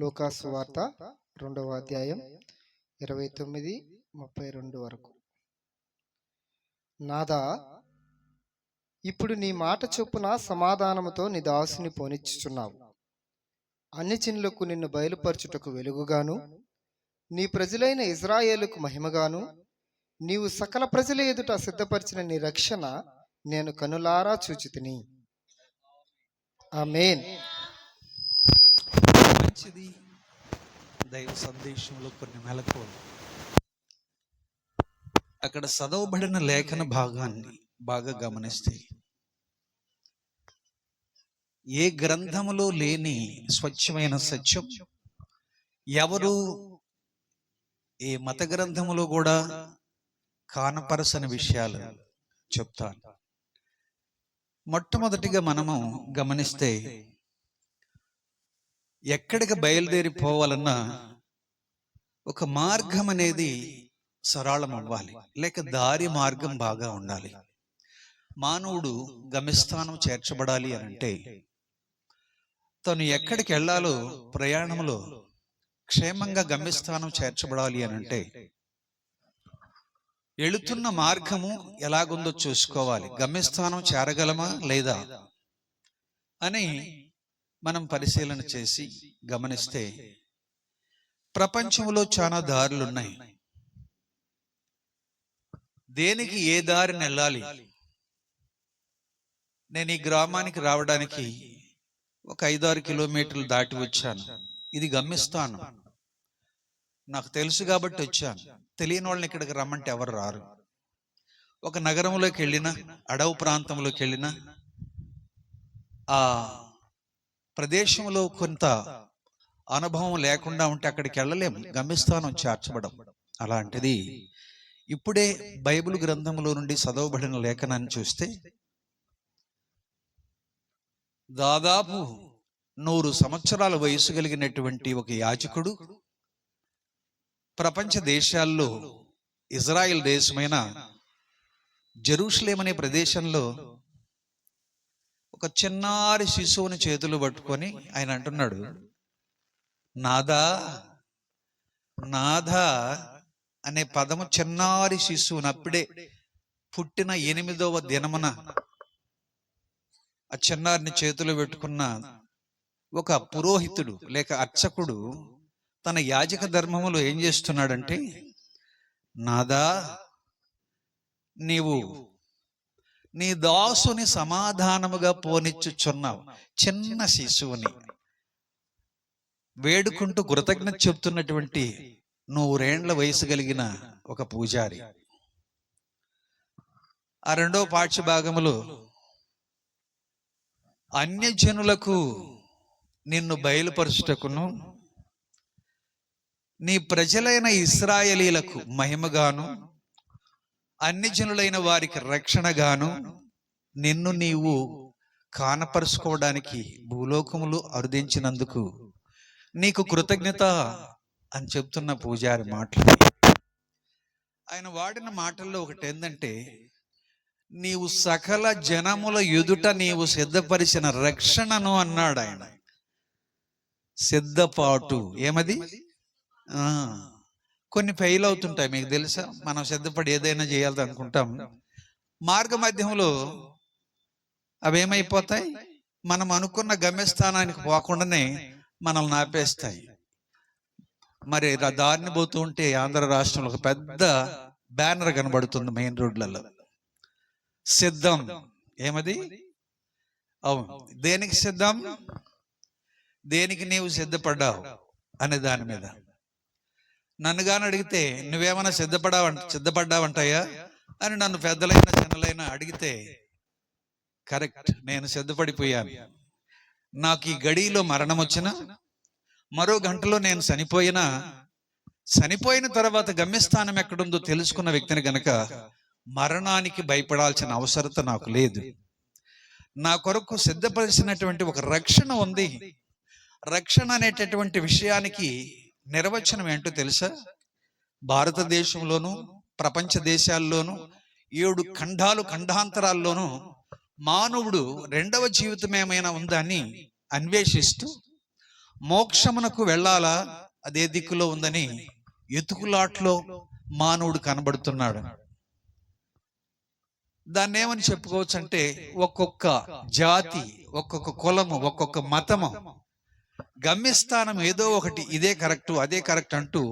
లూకాసు వార్త 2వ అధ్యాయం 29-32 వరకు. నాదా, ఇప్పుడు నీ మాట చొప్పున సమాధానముతో నీ దాసుని పోనిచ్చుచున్నావు. అన్ని చిన్లకు నిన్ను బయలుపరచుటకు వెలుగుగాను, నీ ప్రజలైన ఇజ్రాయేలుకు మహిమగాను, నీవు సకల ప్రజల ఎదుట సిద్ధపరిచిన నీ రక్షణ నేను కనులారా చూచితిని. ఆమేన్. మంచిది. దైవ సందేశంలో కొన్ని మెలకువలు అక్కడ చదవబడిన లేఖన భాగాన్ని బాగా గమనిస్తే, ఏ గ్రంథములో లేని స్వచ్ఛమైన సత్యం, ఎవరు ఏ మత గ్రంథములో కూడా కానపరసని విషయాలు చెప్తాను. మొట్టమొదటిగా మనము గమనిస్తే, ఎక్కడికి బయలుదేరిపోవాలన్నా ఒక మార్గం అనేది సరళం అవ్వాలి, లేక దారి మార్గం బాగా ఉండాలి. మానవుడు గమ్యస్థానం చేర్చబడాలి అని అంటే, తను ఎక్కడికి వెళ్ళాలో ప్రయాణంలో క్షేమంగా గమ్యస్థానం చేర్చబడాలి అని అంటే, వెళుతున్న మార్గము ఎలాగుందో చూసుకోవాలి. గమ్యస్థానం చేరగలమా లేదా అని మనం పరిశీలన చేసి గమనిస్తే, ప్రపంచంలో చాలా దారులు ఉన్నాయి. దేనికి ఏ దారిని వెళ్ళాలి? నేను ఈ గ్రామానికి రావడానికి ఒక 5-6 కిలోమీటర్లు దాటి వచ్చాను. ఇది గమ్యస్థానం, నాకు తెలుసు కాబట్టి వచ్చాను. తెలియని వాళ్ళని ఇక్కడికి రమ్మంటే ఎవరు రారు. ఒక నగరంలోకి వెళ్ళినా, అడవి ప్రాంతంలోకి వెళ్ళినా, ఆ ప్రదేశంలో కొంత అనుభవం లేకుండా ఉంటే అక్కడికి వెళ్ళలేము, గమ్యస్థానం చేర్చబడం. అలాంటిది ఇప్పుడే బైబిల్ గ్రంథంలో నుండి చదవబడిన లేఖనాన్ని చూస్తే, దాదాపు 100 సంవత్సరాల వయసు కలిగినటువంటి ఒక యాజకుడు ప్రపంచ దేశాల్లో ఇజ్రాయెల్ దేశమైన జెరూసలేం అనే ప్రదేశంలో ఒక చిన్నారి శిశువుని చేతులు పట్టుకొని ఆయన అంటున్నాడు, నాదా నాదా అనే పదము చిన్నారి శిశువుని, అప్పుడే పుట్టిన 8వ దినమున ఆ చిన్నారిని చేతులు పెట్టుకున్న ఒక పురోహితుడు లేక అర్చకుడు తన యాజక ధర్మములో ఏం చేస్తున్నాడంటే, నాదా, నీవు నీ దాసుని సమాధానముగా పోనిచ్చుచున్నావు. చిన్న శిశువుని వేడుకుంటూ కృతజ్ఞత చెప్తున్నటువంటి 100 ఏండ్ల వయసు కలిగిన ఒక పూజారి. ఆ 2వ పాఠ్య భాగములో, అన్యజనులకు నిన్ను బయలుపరచుటకును, నీ ప్రజలైన ఇశ్రాయేలీలకు మహిమగాను, అన్యజనులైన వారికి రక్షణగాను నిన్ను నీవు కానపరుచుకోవడానికి భూలోకములు అరుదించినందుకు నీకు కృతజ్ఞత అని చెప్తున్న పూజారి మాటలు. ఆయన వాడిన మాటల్లో ఒకటి ఏంటంటే, నీవు సకల జనముల ఎదుట నీవు సిద్ధపరిచిన రక్షణను అన్నాడు ఆయన. సిద్ధపాటు ఏమది? కొన్ని ఫెయిల్ అవుతుంటాయి, మీకు తెలుసా? మనం సిద్ధపడి ఏదైనా చేయాలి అనుకుంటాం, మార్గ మధ్యంలో అవేమైపోతాయి, మనం అనుకున్న గమ్యస్థానానికి పోకుండానే మనల్ని ఆపేస్తాయి. మరి దారిని పోతూ ఉంటే ఆంధ్ర రాష్ట్రంలో ఒక పెద్ద బ్యానర్ కనబడుతుంది మెయిన్ రోడ్లలో, సిద్ధం. ఏమది? అవును, దేనికి సిద్ధం? దేనికి నీవు సిద్ధపడ్డావు అనే దాని మీద. నన్ను గాని అడిగితే, నువ్వేమైనా సిద్ధపడ్డావంటాయా అని నన్ను పెద్దలైన చిన్నలైన అడిగితే, కరెక్ట్, నేను సిద్ధపడిపోయాను. నాకు ఈ గడిలో మరణం వచ్చినా, మరో గంటలో నేను చనిపోయిన తర్వాత గమ్యస్థానం ఎక్కడుందో తెలుసుకున్న వ్యక్తిని గనక మరణానికి భయపడాల్సిన అవసరత నాకు లేదు. నా కొరకు సిద్ధపరిచినటువంటి ఒక రక్షణ ఉంది. రక్షణ అనేటటువంటి విషయానికి నిర్వచనం ఏంటో తెలుసా? భారతదేశంలోను ప్రపంచ దేశాల్లోనూ 7 ఖండాంతరాల్లోనూ మానవుడు 2వ జీవితం ఏమైనా ఉందా అని అన్వేషిస్తూ మోక్షమునకు వెళ్ళాలా, అదే దిక్కులో ఉందని ఎతుకులాట్లో మానవుడు కనబడుతున్నాడు. దాన్ని ఏమని చెప్పుకోవచ్చు అంటే, ఒక్కొక్క జాతి, ఒక్కొక్క కులము, ఒక్కొక్క మతము గమ్యస్థానం ఏదో ఒకటి, ఇదే కరెక్టు అదే కరెక్ట్ అంటూ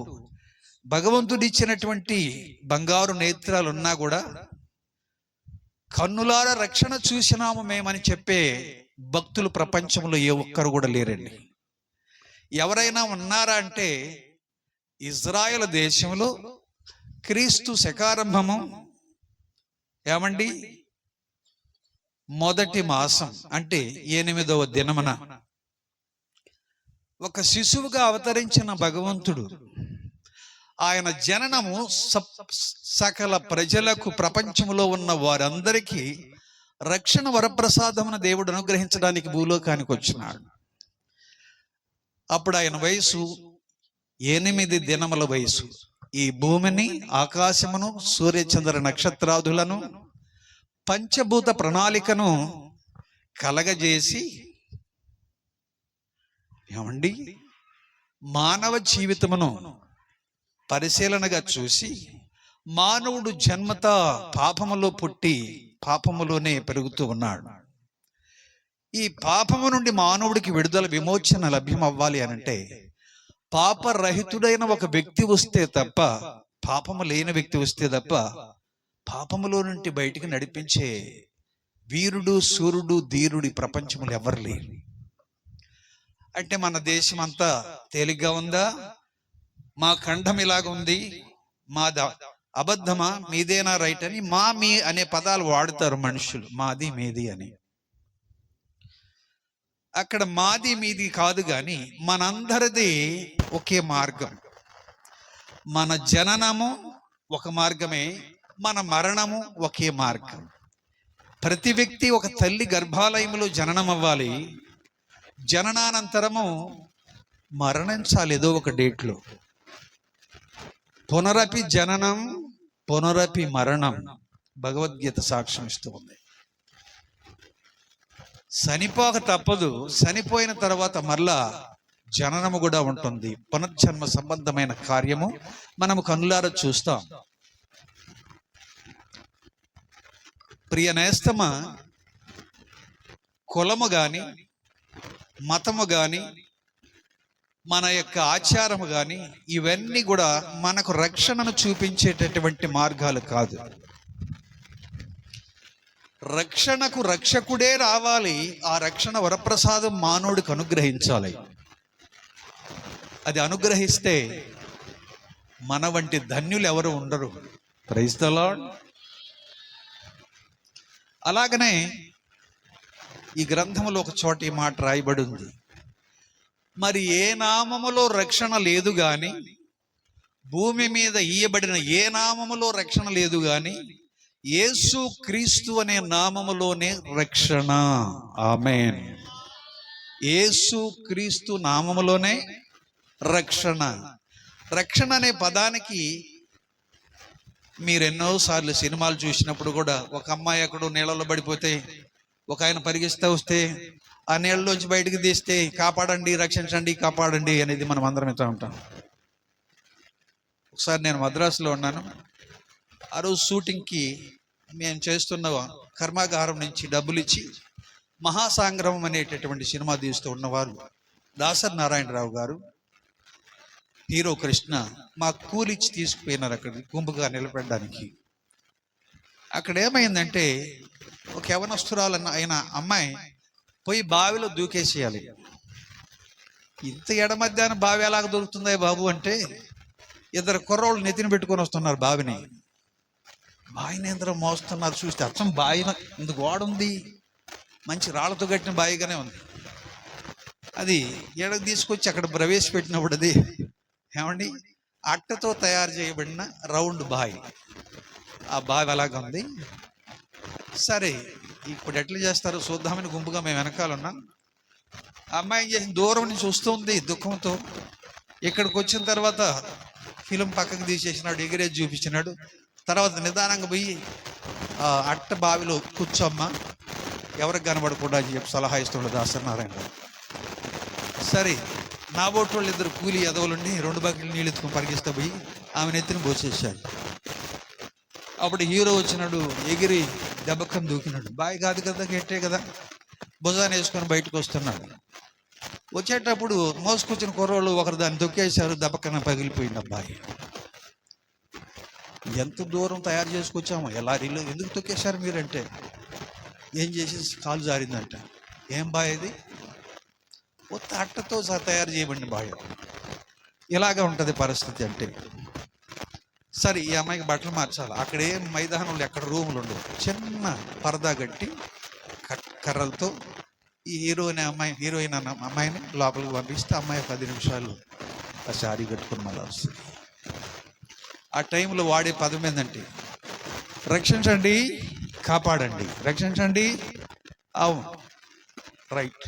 భగవంతుడు ఇచ్చినటువంటి బంగారు నేత్రాలు ఉన్నా కూడా కన్నులార రక్షణ చూసినాము మేమని చెప్పే భక్తులు ప్రపంచంలో ఏ ఒక్కరు కూడా లేరండి. ఎవరైనా ఉన్నారా అంటే, ఇజ్రాయెల్ దేశంలో క్రీస్తు శకారంభము ఏమండి మొదటి మాసం అంటే 8వ దినమున ఒక శిశువుగా అవతరించిన భగవంతుడు, ఆయన జననము సకల ప్రజలకు, ప్రపంచంలో ఉన్న వారందరికీ రక్షణ వరప్రసాదమున దేవుడు అనుగ్రహించడానికి భూలోకానికి వచ్చినాడు. అప్పుడు ఆయన వయసు 8 దినముల వయసు. ఈ భూమిని, ఆకాశమును, సూర్యచంద్ర నక్షత్రాదులను, పంచభూత ప్రణాళికను కలగజేసి ఏమండి మానవ జీవితమును పరిశీలనగా చూసి, మానవుడు జన్మత పాపములో పుట్టి పాపములోనే పెరుగుతూ ఉన్నాడు. ఈ పాపము నుండి మానవుడికి విడుదల, విమోచన లభ్యం అవ్వాలి అనంటే పాపరహితుడైన ఒక వ్యక్తి వస్తే తప్ప, పాపము లేని వ్యక్తి వస్తే తప్ప పాపములో నుండి బయటికి నడిపించే వీరుడు, సూర్యుడు, ధీరుడు ఈ ప్రపంచములు ఎవరు లేరు. అంటే మన దేశం అంతా తేలిగ్గా ఉందా? మా ఖండం ఇలాగ ఉంది, మాది అబద్ధమా, మీదేనా రైట్ అని మా మీ అనే పదాలు వాడుతారు మనుషులు, మాది మీది అని. అక్కడ మాది మీది కాదు, కానీ మనందరిది ఒకే మార్గం. మన జననము ఒక మార్గమే, మన మరణము ఒకే మార్గం. ప్రతి వ్యక్తి ఒక తల్లి గర్భాలయంలో జననం అవ్వాలి, జననానంతరము మరణించాలి ఏదో ఒక డేట్లో. పునరపి జననం పునరపి మరణం, భగవద్గీత సాక్ష్యం ఇస్తూ ఉంది. చనిపోక తప్పదు, చనిపోయిన తర్వాత మరలా జననము కూడా ఉంటుంది. పునర్జన్మ సంబంధమైన కార్యము మనము కన్నులారా చూస్తాం. ప్రియ నేస్తమ, కులము గాని, మతము గాని, మన యొక్క ఆచారము గాని, ఇవన్నీ కూడా మనకు రక్షణను చూపించేటటువంటి మార్గాలు కాదు. రక్షణకు రక్షకుడే రావాలి. ఆ రక్షణ వరప్రసాదం మానవుడికి అనుగ్రహించాలి. అది అనుగ్రహిస్తే మన వంటి ధన్యులు ఎవరు ఉండరు. Praise the lord. అలాగనే ఈ గ్రంథములో ఒక చోట ఈ మాట రాయబడి ఉంది, మరి ఏ నామములో రక్షణ లేదు గాని, భూమి మీద ఇయ్యబడిన ఏ నామములో రక్షణ లేదు గాని యేసు క్రీస్తు అనే నామములోనే రక్షణ. ఆమేన్. యేసు క్రీస్తు నామములోనే రక్షణ. రక్షణ అనే పదానికి మీరు ఎన్నోసార్లు సినిమాలు చూసినప్పుడు కూడా, ఒక అమ్మాయి ఎక్కడో నీళ్ళలో పడిపోతే ఒక ఆయన పరిగిస్తూ వస్తే ఆ నీళ్ళలోంచి బయటకు తీస్తే కాపాడండి, రక్షించండి, కాపాడండి అనేది మనం అందరం ఇస్తూ ఉంటాం. ఒకసారి నేను మద్రాసులో ఉన్నాను. ఆ రోజు షూటింగ్కి మేము చేస్తున్న కర్మాగారం నుంచి డబ్బులు ఇచ్చి మహాసాంగ్రమం అనేటటువంటి సినిమా తీస్తూ ఉన్నవారు దాసరి నారాయణరావు గారు, హీరో కృష్ణ మా కూలిచ్చి తీసుకుపోయినారు అక్కడ గుంపుగా నిలబడడానికి. అక్కడ ఏమైందంటే, ఒక యవనస్తురాలు అయిన అమ్మాయి పోయి బావిలో దూకేసేయాలి. ఇంత ఎడ మధ్యాహ్నం బావి ఎలాగ దొరుకుతుందా బాబు అంటే, ఇద్దరు కుర్రోళ్ళు నెత్తిన పెట్టుకొని వస్తున్నారు బావిని. బావిని ఎందరో మోస్తున్నారు. చూస్తే అచ్చం బావి ఇందుకు గోడ ఉంది, మంచి రాళ్లతో కట్టిన బావిగానే ఉంది. అది ఎడకు తీసుకొచ్చి అక్కడ ప్రవేశపెట్టినప్పుడు అది ఏమండి అట్టతో తయారు చేయబడిన రౌండ్ బావి. ఆ బావి అలాగ ఉంది. సరే ఇప్పుడు ఎట్లా చేస్తారో చూద్దామని గుంపుగా మేము వెనకాల ఉన్నాం. అమ్మాయి చేసిన దూరం నుంచి వస్తుంది దుఃఖంతో. ఇక్కడికి వచ్చిన తర్వాత ఫిలిం పక్కకు తీసేసినాడు, ఎగిరేది చూపించినాడు. తర్వాత నిదానంగా పోయి అట్ట బావిలో కూర్చోమ్మా, ఎవరికి కనబడకుండా అని చెప్పి సలహా ఇస్తుండదు దాసరి నారాయణ. సరే నా బోటు వాళ్ళు ఇద్దరు కూలి ఎదవలుండి 2 బకెట్లు నీళ్ళు ఎత్తుకొని పరిగిస్తా పోయి ఆమె నెత్తిని పోసేసాడు. అప్పుడు హీరో వచ్చినాడు, ఎగిరి దెబ్బకని దూకినాడు. బాయ్ కాదు కదా, గెట్టే కదా, భుజాన్ని వేసుకొని బయటకు వస్తున్నాడు. వచ్చేటప్పుడు మోసుకొచ్చిన కుర్రోళ్ళు ఒకరు దాన్ని తొక్కేశారు, దెబ్బకన్నా పగిలిపోయింది అబ్బాయి. ఎంత దూరం తయారు చేసుకొచ్చాము, ఎలారీలో ఎందుకు తొక్కేశారు మీరంటే, ఏం చేసి కాలు జారిందంట. ఏం బాయ్ ఇది? కొత్త అట్టతో తయారు చేయబడిన బాయ్. ఇలాగే ఉంటుంది పరిస్థితి. అంటే సరే, ఈ అమ్మాయికి బట్టలు మార్చాలి. అక్కడ ఏం మైదానంలో ఎక్కడ రూములు ఉండవు, చిన్న పరదా కట్టి కర్రలతో ఈ హీరోయిన్ అమ్మాయిని లోపలికి పంపిస్తే అమ్మాయి 10 నిమిషాలు ఆ శారీ కట్టుకుని మళ్ళీ వస్తుంది. ఆ టైంలో వాడే పదం ఏంటంటే రక్షించండి, కాపాడండి, రక్షించండి. అవును, రైట్.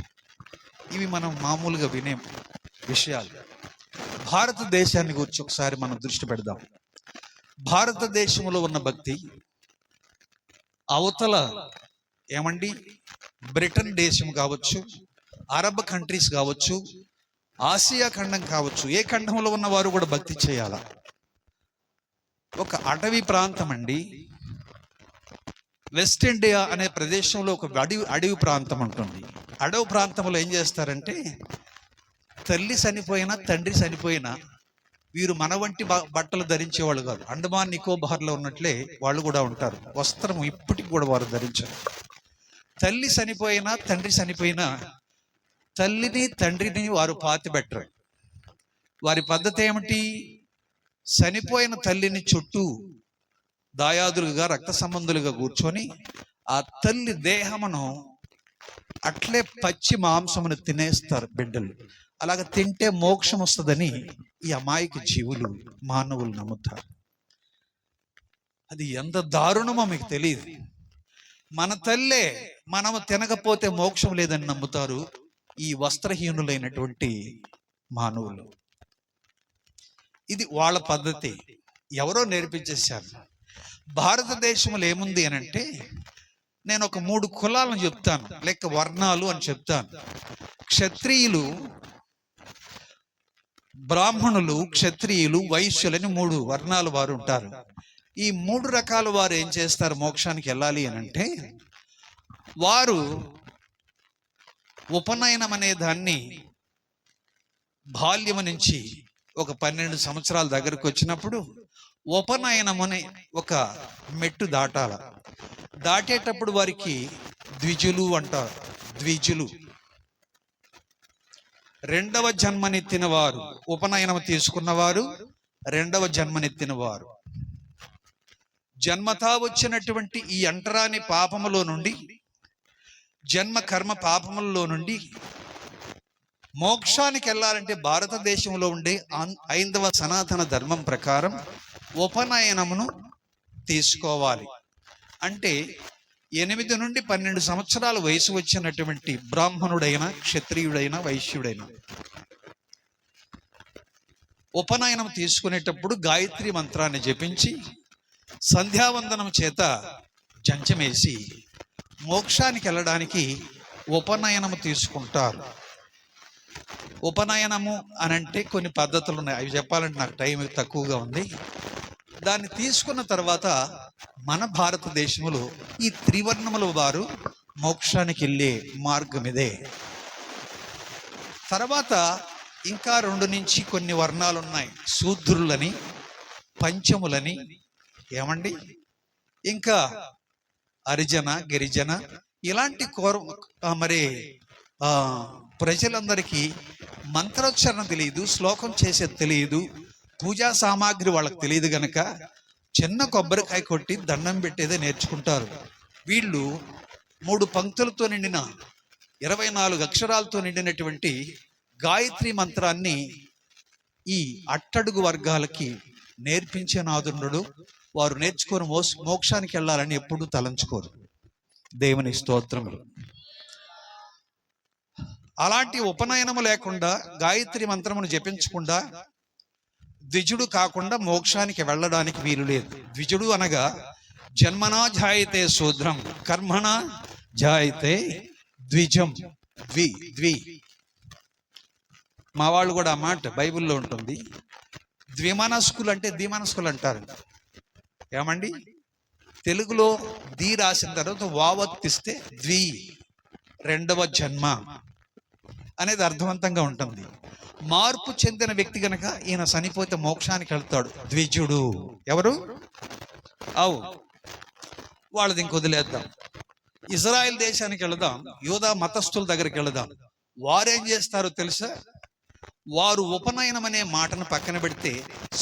ఇవి మనం మామూలుగా వినే విషయాలు. భారతదేశాన్ని గురించి ఒకసారి మనం దృష్టి పెడదాం. భారతదేశంలో ఉన్న భక్తి అవతల ఏమండి బ్రిటన్ దేశం కావచ్చు, అరబ్ కంట్రీస్ కావచ్చు, ఆసియా ఖండం కావచ్చు, ఏ ఖండంలో ఉన్న వారు కూడా భక్తి చేయాల. ఒక అటవీ ప్రాంతం అండి, వెస్ట్ ఇండియా అనే ప్రదేశంలో ఒక అడవి ప్రాంతం ఉంటుంది. అడవి ప్రాంతంలో ఏం చేస్తారంటే, తల్లి చనిపోయినా తండ్రి చనిపోయినా వీరు మన వంటి బట్టలు ధరించేవాళ్ళు కాదు. అండమాన్ నికోబార్లో ఉన్నట్లే వాళ్ళు కూడా ఉంటారు. వస్త్రం ఇప్పటికి కూడా వారు ధరించారు. తల్లి చనిపోయినా తండ్రి చనిపోయినా తల్లిని తండ్రిని వారు పాతి పెట్టరు. వారి పద్ధతి ఏమిటి? చనిపోయిన తల్లిని చుట్టూ దాయాదులుగా రక్త సంబంధులుగా కూర్చొని ఆ తల్లి దేహమును అట్లే పచ్చి మాంసమును తినేస్తారు బిడ్డలు. అలాగ తింటే మోక్షం వస్తుందని ఈ అమాయక జీవులు మానవులు నమ్ముతారు. అది ఎంత దారుణమో మీకు తెలియదు. మన తల్లే మనము తినకపోతే మోక్షం లేదని నమ్ముతారు ఈ వస్త్రహీనులైనటువంటి మానవులు. ఇది వాళ్ళ పద్ధతి, ఎవరో నేర్పించేశారు. భారతదేశంలో ఏముంది అని అంటే, నేను ఒక 3 కులాలను చెప్తాను, లేక వర్ణాలు అని చెప్తాను. క్షత్రియులు, బ్రాహ్మణులు, క్షత్రియులు, వైశ్యులని 3 వర్ణాలు వారు ఉంటారు. ఈ 3 రకాల వారు ఏం చేస్తారు మోక్షానికి వెళ్ళాలి అని అంటే, వారు ఉపనయనం అనే దాన్ని బాల్యము నుంచి ఒక 12 సంవత్సరాల దగ్గరకు వచ్చినప్పుడు ఉపనయనం అనే ఒక మెట్టు దాటాల. దాటేటప్పుడు వారికి ద్విజులు అంటారు. ద్విజులు రెండవ జన్మనెత్తిన వారు, ఉపనయనం తీసుకున్నవారు రెండవ జన్మనెత్తిన వారు. జన్మతా వచ్చినటువంటి ఈ అంటరాని పాపములో నుండి, జన్మ కర్మ పాపములలో నుండి మోక్షానికి వెళ్ళాలంటే భారతదేశంలో ఉండే ఐందవ సనాతన ధర్మం ప్రకారం ఉపనయనమును తీసుకోవాలి. అంటే 8 నుండి 12 సంవత్సరాల వయసు వచ్చినటువంటి బ్రాహ్మణుడైన, క్షత్రియుడైన, వైశ్యుడైన ఉపనయనం తీసుకునేటప్పుడు గాయత్రి మంత్రాన్ని జపించి సంధ్యావందనం చేత జంచమేసి మోక్షానికి వెళ్ళడానికి ఉపనయనము తీసుకుంటారు. ఉపనయనము అనంటే కొన్ని పద్ధతులు ఉన్నాయి, అవి చెప్పాలంటే నాకు టైం తక్కువగా ఉంది. దాన్ని తీసుకున్న తర్వాత మన భారతదేశంలో ఈ త్రివర్ణముల వారు మోక్షానికి వెళ్ళే మార్గం ఇదే. తర్వాత ఇంకా 2 నుంచి కొన్ని వర్ణాలు ఉన్నాయి, శూద్రులని, పంచములని, ఏమండి ఇంకా హరిజన, గిరిజన, ఇలాంటి మరి ప్రజలందరికీ మంత్రోచ్చారణ తెలియదు, శ్లోకం చేసేది తెలియదు, పూజా సామాగ్రి వాళ్ళకి తెలియదు గనక చిన్న కొబ్బరికాయ కొట్టి దండం పెట్టేదే నేర్చుకుంటారు. వీళ్ళు 3 పంక్తులతో నిండిన 24 అక్షరాలతో నిండినటువంటి గాయత్రి మంత్రాన్ని ఈ అట్టడుగు వర్గాలకి నేర్పించే నాదుండు. వారు నేర్చుకొని మోక్షానికి వెళ్ళాలని ఎప్పుడూ తలంచుకోరు. దేవుని స్తోత్రములు. అలాంటి ఉపనయనము లేకుండా, గాయత్రి మంత్రమును జపించకుండా ద్విజుడు కాకుండా మోక్షానికి వెళ్ళడానికి వీలు లేదు. ద్విజుడు అనగా జన్మనా జాయితే శూద్రం, కర్మణ జాయితే ద్విజం. ద్వి మా వాళ్ళు కూడా ఆ మాట బైబిల్లో ఉంటుంది. ద్విమనస్కులు అంటే ద్విమనస్కులు అంటారు. ఏమండి, తెలుగులో ది రాసిన తర్వాత వావత్తిస్తే ద్వి, రెండవ జన్మ అనేది అర్థవంతంగా ఉంటుంది. మార్పు చెందిన వ్యక్తి గనక ఈయన చనిపోతే మోక్షానికి వెళ్తాడు, ద్విజుడు. ఎవరు? అవు, వాళ్ళది ఇంక వదిలేద్దాం. ఇజ్రాయెల్ దేశానికి వెళదాం, యూదా మతస్థుల దగ్గరికి వెళదాం. వారేం చేస్తారో తెలుసా? వారు ఉపనయనం అనే మాటను పక్కన పెడితే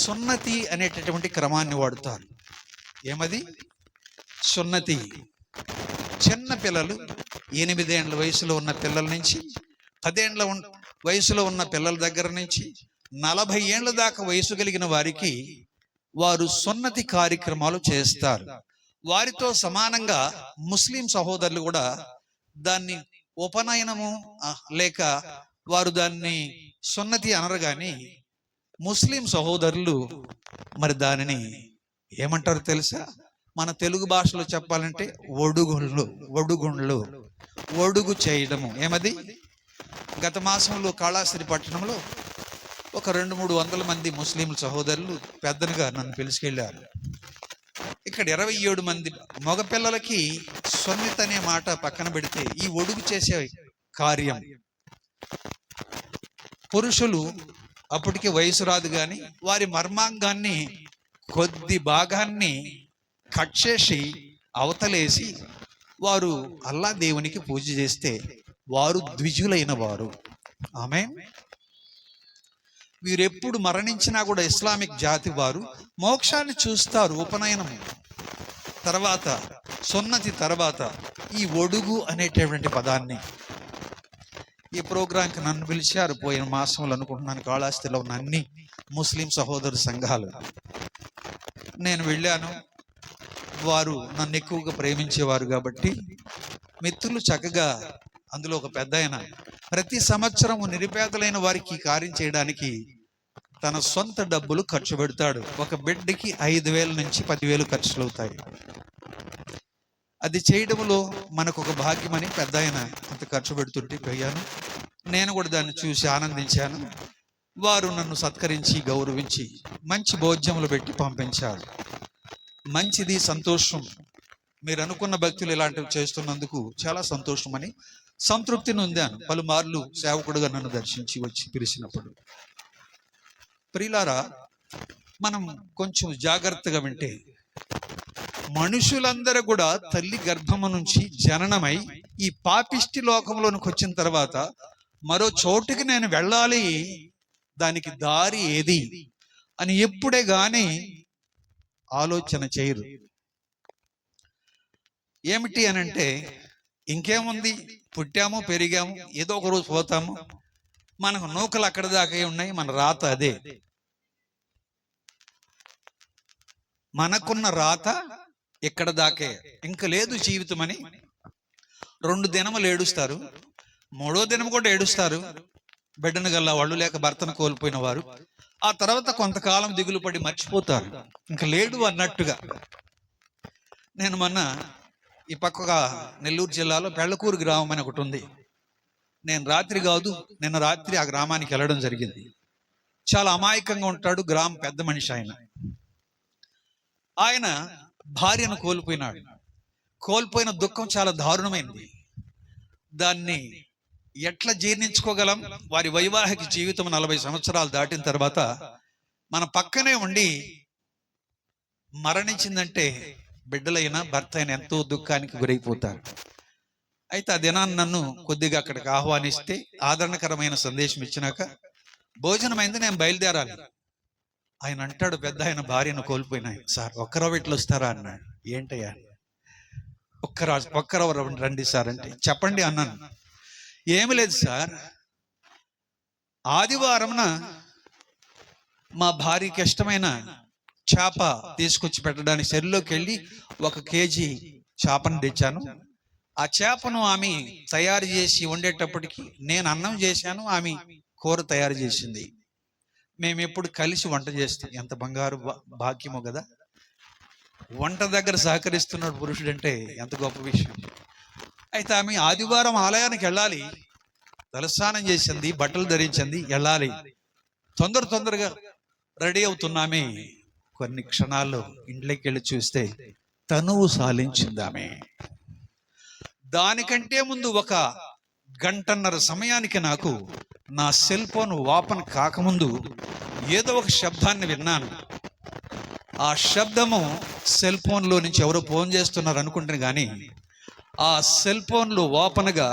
సున్నతి అనేటటువంటి క్రమాన్ని వాడుతారు. ఏమది? సున్నతి. చిన్న పిల్లలు, 8 ఏండ్ల వయసులో ఉన్న పిల్లల నుంచి, 10 ఏండ్ల వయసులో ఉన్న పిల్లల దగ్గర నుంచి 40 ఏండ్ల దాకా వయసు కలిగిన వారికి వారు సున్నతి కార్యక్రమాలు చేస్తారు. వారితో సమానంగా ముస్లిం సహోదరులు కూడా దాన్ని ఉపనయనము లేక వారు దాన్ని సున్నతి అనరు, కానీ ముస్లిం సహోదరులు మరి దానిని ఏమంటారు తెలుసా? మన తెలుగు భాషలో చెప్పాలంటే ఒడుగుండ్లు, ఒడుగు చేయడము. ఏమది? గత మాసంలో కాళాశ్రీ పట్టణంలో ఒక 200-300 మంది ముస్లిం సహోదరులు పెద్దలుగా నన్ను పిలుచుకెళ్ళారు. ఇక్కడ 27 మంది మగపిల్లలకి సున్నతి అనే మాట పక్కన పెడితే ఈ ఒడుగు చేసే కార్యం, పురుషులు అప్పటికి వయసు రాదు కానీ వారి మర్మాంగాన్ని కొద్ది భాగాన్ని కట్ చేసి అవతలేసి వారు అల్లా దేవునికి పూజ చేస్తే వారు ద్విజులైన వారు. ఆమేన్. వీరెప్పుడు మరణించినా కూడా ఇస్లామిక్ జాతి వారు మోక్షాన్ని చూస్తారు. ఉపనయనం తర్వాత, సున్నతి తర్వాత ఈ ఒడుగు అనేటటువంటి పదాన్ని. ఈ ప్రోగ్రాంకి నన్ను పిలిచారు పోయిన మాసంలో అనుకుంటున్నాను, కాళహస్తిలో ఉన్న అన్ని ముస్లిం సహోదరు సంఘాలు. నేను వెళ్ళాను. వారు నన్ను ఎక్కువగా ప్రేమించేవారు కాబట్టి మిత్రులు చక్కగా, అందులో ఒక పెద్ద ఆయన ప్రతి సంవత్సరం నిరుపేదలైన వారికి కార్యం చేయడానికి తన సొంత డబ్బులు ఖర్చు పెడతాడు. ఒక బిడ్డకి 5,000 నుంచి 10,000 ఖర్చులు అవుతాయి. అది చేయడంలో మనకు ఒక భాగ్యమని పెద్ద ఆయన అంత ఖర్చు పెడుతుంటే పోయాను. నేను కూడా దాన్ని చూసి ఆనందించాను. వారు నన్ను సత్కరించి గౌరవించి మంచి భోజ్యములు పెట్టి పంపించారు. మంచిది, సంతోషం. మీరు అనుకున్న భక్తులు ఇలాంటివి చేస్తున్నందుకు చాలా సంతోషమని సంతృప్తిని పొందాను. పలుమార్లు సేవకుడుగా నన్ను దర్శించి వచ్చి పిలిచినప్పుడు. ప్రియులారా, మనం కొంచెం జాగ్రత్తగా వింటే మనుషులందరూ కూడా తల్లి గర్భము నుంచి జననమై ఈ పాపిష్టి లోకంలోనికి వచ్చిన తర్వాత మరో చోటుకి నేను వెళ్ళాలి, దానికి దారి ఏది అని ఎప్పుడే గాని ఆలోచన చేయరు. ఏమిటి అనంటే, ఇంకేముంది, పుట్టాము పెరిగాము, ఏదో ఒక రోజు పోతాము, మనకు నూకలు అక్కడ దాకా ఉన్నాయి, మన రాత అదే. మనకున్న రాత ఇక్కడ దాకే, ఇంక లేదు జీవితం అని 2 దినములు ఏడుస్తారు, 3వ దినం కూడా ఏడుస్తారు. బిడ్డను గల్ల వాళ్ళు లేక భర్తను కోల్పోయిన వారు ఆ తర్వాత కొంతకాలం దిగులు పడి మర్చిపోతారు, ఇంక లేడు అన్నట్టుగా. నేను మొన్న ఈ పక్కగా నెల్లూరు జిల్లాలో పెళ్లకూరు గ్రామం అని ఒకటి ఉంది. నేను రాత్రి కాదు, నిన్న రాత్రి ఆ గ్రామానికి వెళ్ళడం జరిగింది. చాలా అమాయకంగా ఉంటాడు, గ్రామం పెద్ద మనిషి ఆయన. ఆయన భార్యను కోల్పోయినాడు. కోల్పోయిన దుఃఖం చాలా దారుణమైంది. దాన్ని ఎట్లా జీర్ణించుకోగలం? వారి వైవాహిక జీవితం 40 సంవత్సరాలు దాటిన తర్వాత మన పక్కనే ఉండి మరణించిందంటే బిడ్డలైనా భర్త అయినా ఎంతో దుఃఖానికి గురైపోతారు. అయితే ఆ దినాన్ని నన్ను కొద్దిగా అక్కడికి ఆహ్వానిస్తే ఆదరణకరమైన సందేశం ఇచ్చినాక భోజనమైంది, నేను బయలుదేరాలి. ఆయన అంటాడు, పెద్ద ఆయన భార్యను కోల్పోయిన ఆయన, సార్ ఒక్కరవ ఇట్లా వస్తారా అన్నాడు. ఏంటయ్యా? ఒక్కరవ రండి సార్ అంటే, చెప్పండి అన్నాను. ఏమి లేదు సార్, ఆదివారంన మా భార్యకి ఇష్టమైన చేప తీసుకొచ్చి పెట్టడానికి చెరువులోకి వెళ్ళి 1 కేజీ చేపను తెచ్చాను. ఆ చేపను ఆమె తయారు చేసి వండేటప్పటికి నేను అన్నం చేశాను, ఆమె కూర తయారు చేసింది. మేము ఎప్పుడు కలిసి వంట చేస్తాం. ఎంత బంగారు భాగ్యమో కదా. వంట దగ్గర సహకరిస్తున్నాడు పురుషుడు అంటే ఎంత గొప్ప విషయం. అయితే ఆమె ఆదివారం ఆలయానికి వెళ్ళాలి, తలస్నానం చేసింది, బట్టలు ధరించింది, వెళ్ళాలి. తొందరగా రెడీ అవుతున్నామే. కొన్ని క్షణాల్లో ఇంట్లోకి వెళ్ళి చూస్తే తనువు సాలించిందామే. దానికంటే ముందు 1 గంటన్నర సమయానికి నాకు నా సెల్ ఫోన్ ఓపెన్ కాకముందు ఏదో ఒక శబ్దాన్ని విన్నాను. ఆ శబ్దము సెల్ ఫోన్లో నుంచి ఎవరో ఫోన్ చేస్తున్నారు అనుకుంటాను, కానీ ఆ సెల్ ఫోన్లో ఓపెన్గా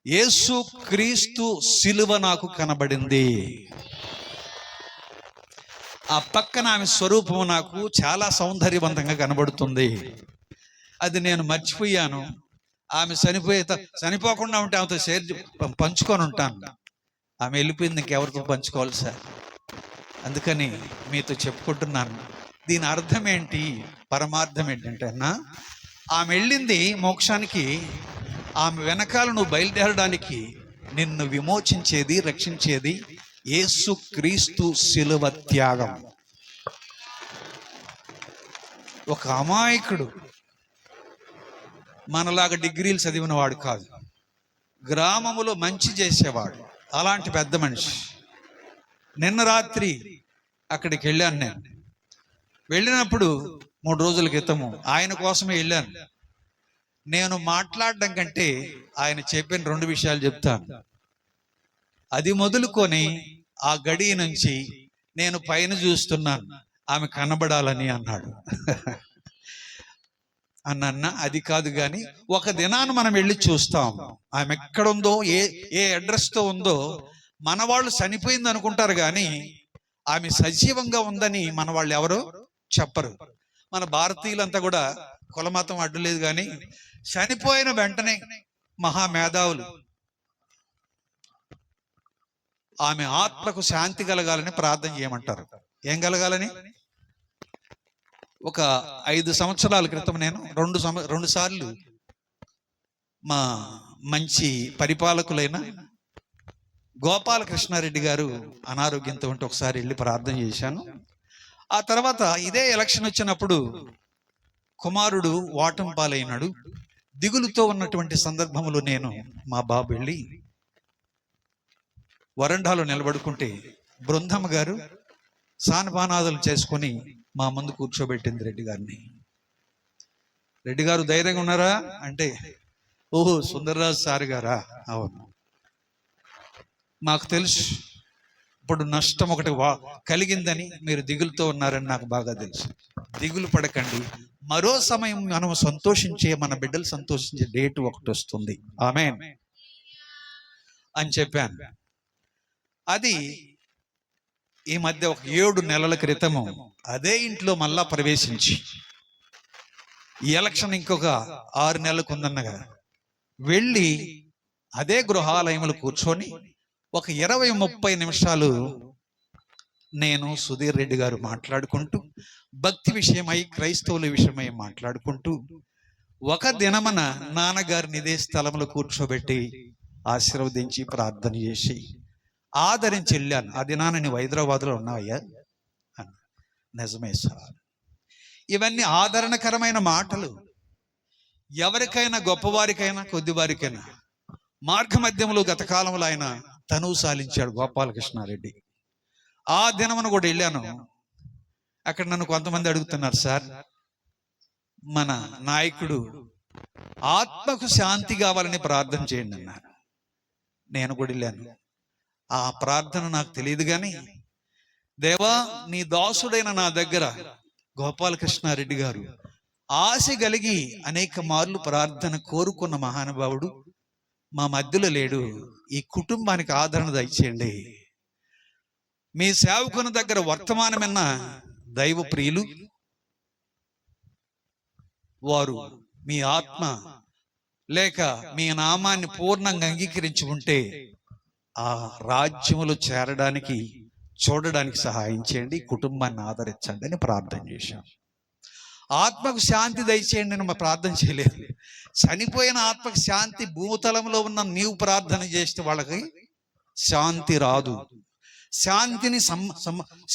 యేసు క్రీస్తు శిలువ నాకు కనబడింది. ఆ పక్కన ఆమె స్వరూపము నాకు చాలా సౌందర్యవంతంగా కనబడుతుంది. అది నేను మర్చిపోయాను. ఆమె చనిపోకుండా ఉంటే ఆమెతో షేర్ పంచుకొని ఉంటాను. ఆమె వెళ్ళిపోయింది, ఇంకెవరితో పంచుకోవాలి సార్. అందుకని మీతో చెప్పుకుంటున్నాను. దీని అర్థం ఏంటి, పరమార్థం ఏంటంటే అన్న, ఆమె వెళ్ళింది మోక్షానికి. ఆమె వెనకాల నువ్వు బయలుదేరడానికి నిన్ను విమోచించేది, రక్షించేది యేసు క్రీస్తు శిలువ త్యాగం. ఒక అమాయకుడు, మనలాగా డిగ్రీలు చదివిన వాడు కాదు, గ్రామములో మంచి చేసేవాడు, అలాంటి పెద్ద మనిషి. నిన్న రాత్రి అక్కడికి వెళ్ళాను. నేను వెళ్ళినప్పుడు 3 రోజుల క్రితము ఆయన కోసమే వెళ్ళాను. నేను మాట్లాడడం కంటే ఆయన చెప్పిన 2 విషయాలు చెప్తాను. అది మొదలుకొని ఆ గడి నుంచి నేను పైన చూస్తున్నాను, ఆమె కనబడాలని అన్నాడు. అన్న అది కాదు, కానీ ఒక దినాన్ని మనం వెళ్ళి చూస్తాం ఆమె ఎక్కడుందో, ఏ అడ్రస్తో ఉందో. మన వాళ్ళు చనిపోయింది అనుకుంటారు, కానీ ఆమె సజీవంగా ఉందని మన వాళ్ళు ఎవరు చెప్పరు. మన భారతీయులంతా కూడా కులమతం అడ్డులేదు, కానీ చనిపోయిన వెంటనే మహామేధావులు ఆమె ఆత్మకు శాంతి కలగాలని ప్రార్థన చేయమంటారు. ఏం కలగాలని? ఒక 5 సంవత్సరాల క్రితం నేను 2 సార్లు మా మంచి పరిపాలకులైన గోపాలకృష్ణారెడ్డి గారు అనారోగ్యంతో ఉంటే ఒకసారి వెళ్ళి ప్రార్థన చేశాను. ఆ తర్వాత ఇదే ఎలక్షన్ వచ్చినప్పుడు కుమారుడు ఓటమి పాలైనాడు. దిగులుతో ఉన్నటువంటి సందర్భంలో నేను మా బాబు వెళ్ళి వరండాలో నిలబడుకుంటే బృందమ్మ గారు సానపానాదులు చేసుకొని మా ముందు కూర్చోబెట్టింది రెడ్డి గారిని. రెడ్డి గారు ధైర్యంగా ఉన్నారా అంటే, ఓహో సుందర్రాజు సార్ గారా? అవును, మాకు తెలుసు ఇప్పుడు నష్టం ఒకటి కలిగిందని మీరు దిగులుతో ఉన్నారని నాకు బాగా తెలుసు. దిగులు పడకండి, మరో సమయం మనం సంతోషించే, మన బిడ్డలు సంతోషించే డేట్ ఒకటి వస్తుంది, ఆమేన్ అని చెప్పాను. అది ఈ మధ్య ఒక 7 నెలల క్రితము అదే ఇంట్లో మళ్ళా ప్రవేశించి, ఈ ఎలక్షన్ ఇంకొక 6 నెలలకు ఉందన్నగా వెళ్ళి అదే గృహాలయంలో కూర్చొని ఒక 20-30 నిమిషాలు నేను సుధీర్ రెడ్డి గారు మాట్లాడుకుంటూ, భక్తి విషయమై, క్రైస్తవుల విషయమై మాట్లాడుకుంటూ, ఒక దినమన నాన్నగారిని ఇదే స్థలంలో కూర్చోబెట్టి ఆశీర్వదించి ప్రార్థన చేసి ఆదరించి వెళ్ళాను. ఆ దినాన నువ్వు హైదరాబాద్లో ఉన్నావయ్యా? నిజమే సార్. ఇవన్నీ ఆదరణకరమైన మాటలు. ఎవరికైనా, గొప్పవారికైనా కొద్దివారికైనా మార్గ మధ్యంలో గత కాలంలో ఆయన తనువు సాలించాడు గోపాలకృష్ణారెడ్డి. ఆ దినమును కూడా వెళ్ళాను. అక్కడ నన్ను కొంతమంది అడుగుతున్నారు, సార్ మన నాయకుడు ఆత్మకు శాంతి కావాలని ప్రార్థన చేయండి అన్నారు. నేను కూడా వెళ్ళాను. ఆ ప్రార్థన నాకు తెలియదు, కానీ దేవా నీ దాసుడైన నా దగ్గర గోపాలకృష్ణారెడ్డి గారు ఆశ కలిగి అనేక మార్లు ప్రార్థన కోరుకున్న మహానుభావుడు మా మధ్యలో లేడు. ఈ కుటుంబానికి ఆదరణ దయచేయండి. మీ సేవకుని దగ్గర వర్తమానమన్న దైవ ప్రియులు వారు మీ ఆత్మ లేక మీ నామాన్ని పూర్ణంగా అంగీకరించి ఉంటే ఆ రాజ్యములో చేరడానికి, చూడడానికి సహాయం చేయండి, కుటుంబాన్ని ఆదరించండి అని ప్రార్థన చేశాం. ఆత్మకు శాంతి దయచేయండి అని ప్రార్థన చేయలేదు. చనిపోయిన ఆత్మకు శాంతి భూతలంలో ఉన్న నీవు ప్రార్థన చేస్తే వాళ్ళకి శాంతి రాదు.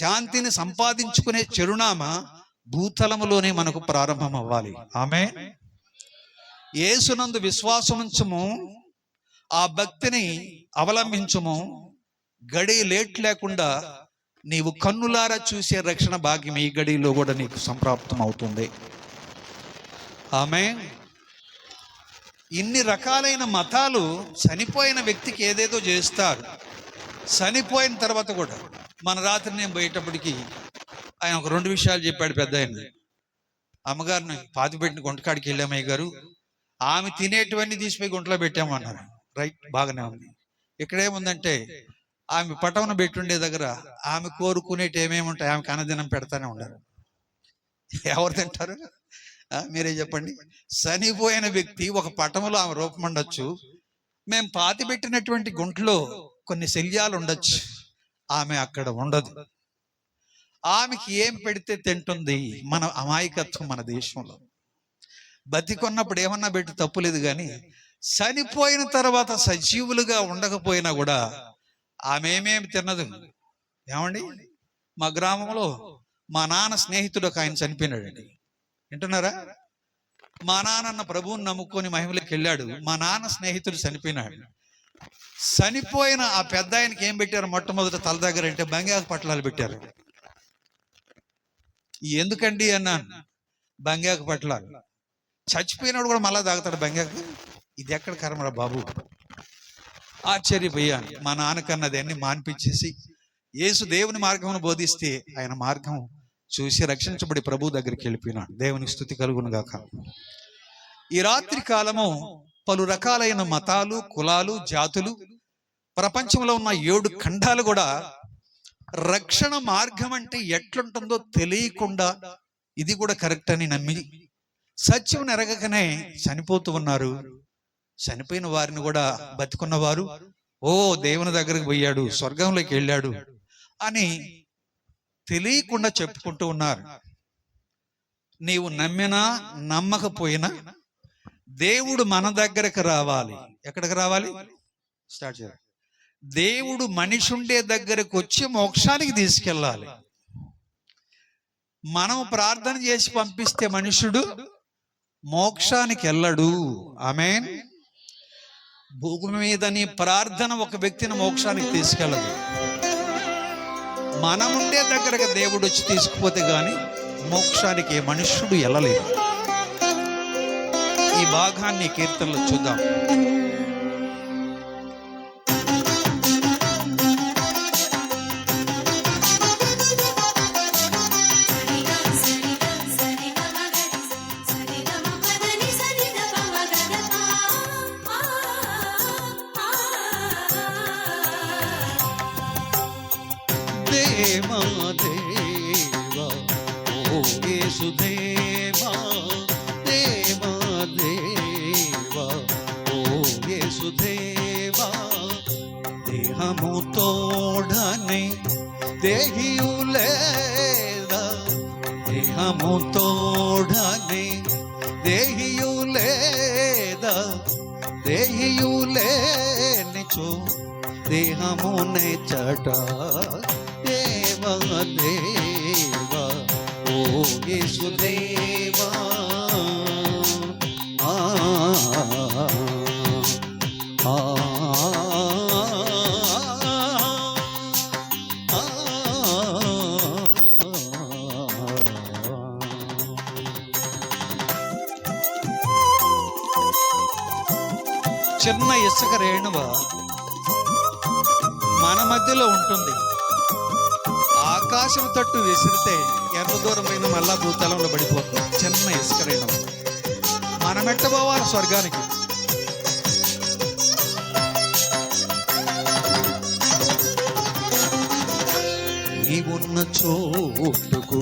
శాంతిని సంపాదించుకునే చిరునామా భూతలములోనే మనకు ప్రారంభం అవ్వాలి. ఆమేన్. యేసునందు విశ్వాసముంచము, ఆ భక్తిని అవలంబించుము. గడి లేట్ లేకుండా నీవు కన్నులారా చూసే రక్షణ భాగ్యం ఈ గడిలో కూడా నీకు సంప్రాప్తం అవుతుంది. ఆమేన్. ఇన్ని రకాలైన మతాలు చనిపోయిన వ్యక్తికి ఏదేదో చేస్తారు. చనిపోయిన తర్వాత కూడా మన రాత్రి నేను పోయేటప్పటికి ఆయన ఒక 2 విషయాలు చెప్పాడు. పెద్ద ఆయన, అమ్మగారిని పాతిపెట్టిన గుంటకాడికి వెళ్ళామయ్య గారు, ఆమె తినేటివన్నీ తీసిపోయి గుంటలో పెట్టామన్నారు. రైట్, బాగానే ఉంది. ఇక్కడేముందంటే ఆమె పటమును పెట్టుండే దగ్గర ఆమె కోరుకునేటి ఏమేమి ఉంటాయి, ఆమెకు అన్నదినం పెడతానే ఉన్నారు. ఎవరు తింటారు? మీరే చెప్పండి. చనిపోయిన వ్యక్తి ఒక పటములో ఆమె రూపం ఉండొచ్చు, మేము పాతి పెట్టినటువంటి గుంటలో కొన్ని శల్యాలు ఉండొచ్చు, ఆమె అక్కడ ఉండదు. ఆమెకి ఏం పెడితే తింటుంది? మన అమాయకత్వం మన దేశంలో. బతికొన్నప్పుడు ఏమన్నా పెట్టి తప్పులేదు, కానీ చనిపోయిన తర్వాత సజీవులుగా ఉండకపోయినా కూడా ఆమె ఏమేమి తిన్నదు. ఏమండి, మా గ్రామంలో మా నాన్న స్నేహితుడు ఒక ఆయన చనిపోయినాడండి. వింటున్నారా? మా నాన్న ప్రభువుని నమ్ముకొని మహిమలోకి వెళ్ళాడు. మా నాన్న స్నేహితుడు చనిపోయినాడు. చనిపోయిన ఆ పెద్ద ఆయనకి ఏం పెట్టారు? మొట్టమొదట తల దగ్గర అంటే బంగారు పట్లాలు పెట్టారు. ఎందుకండి అన్నాను. బంగాకు పట్లాలు. చచ్చిపోయినాడు కూడా మళ్ళా తాగుతాడు బంగాకు? ఇది ఎక్కడ కర్మరా బాబు? ఆశ్చర్యపోయాను. మా నాన్నకన్నది అన్ని మాన్పించేసి యేసు దేవుని మార్గమును బోధిస్తే ఆయన మార్గం చూసి రక్షించబడి ప్రభు దగ్గరికి వెళ్ళిపోయినాడు. దేవునికి స్తుతి కలుగును గాక. ఈ రాత్రి కాలము పలు రకాలైన మతాలు, కులాలు, జాతులు, ప్రపంచంలో ఉన్న 7 ఖండాలు కూడా రక్షణ మార్గం అంటే ఎట్లుంటుందో తెలియకుండా ఇది కూడా కరెక్ట్ అని నమ్మి సత్యం ఎరగకనే చనిపోతూ ఉన్నారు. చనిపోయిన వారిని కూడా బతికున్నవారు ఓ దేవుని దగ్గరికి పోయాడు, స్వర్గంలోకి వెళ్ళాడు అని తెలియకుండా చెప్పుకుంటూ ఉన్నారు. నీవు నమ్మినా నమ్మకపోయినా దేవుడు మన దగ్గరకు రావాలి. ఎక్కడికి రావాలి? స్టార్ట్ చేయాలి. దేవుడు మనిషి ఉండే దగ్గరకు వచ్చి మోక్షానికి తీసుకెళ్ళాలి. మనం ప్రార్థన చేసి పంపిస్తే మనుషుడు మోక్షానికి వెళ్ళడు. ఆమేన్. భూమి మీద నీ ప్రార్థన ఒక వ్యక్తిని మోక్షానికి తీసుకెళ్ళదు. మనముండే దగ్గరకు దేవుడు వచ్చి తీసుకుపోతే గాని మోక్షానికి మనుష్యుడు వెళ్ళలేదు. ఈ భాగాన్ని కీర్తనలో చూద్దాం. దేవా దేవా ఓ యేసుదేవా, దేవా దేవా ఓ యేసుదేవా, దేహము తోడని దేహియులేదా, దేహము తోడని దేహియులేదా, దేహియులేనిచో దేహమునే చట దేవా దేవా ఓ యేసుదేవా. ఆ ఆ చిన్న ఇసుక రేణువ మన మధ్యలో ఉంటుంది. ఆకాశం తట్టు విసిరితే ఎంత దూరమైన మళ్ళా భూతలంలో పడిపోతుంది. చిన్న ఇసుక రేణువ. మనం ఎట్టబోవాలి స్వర్గానికి? నీవున్న చోటుకు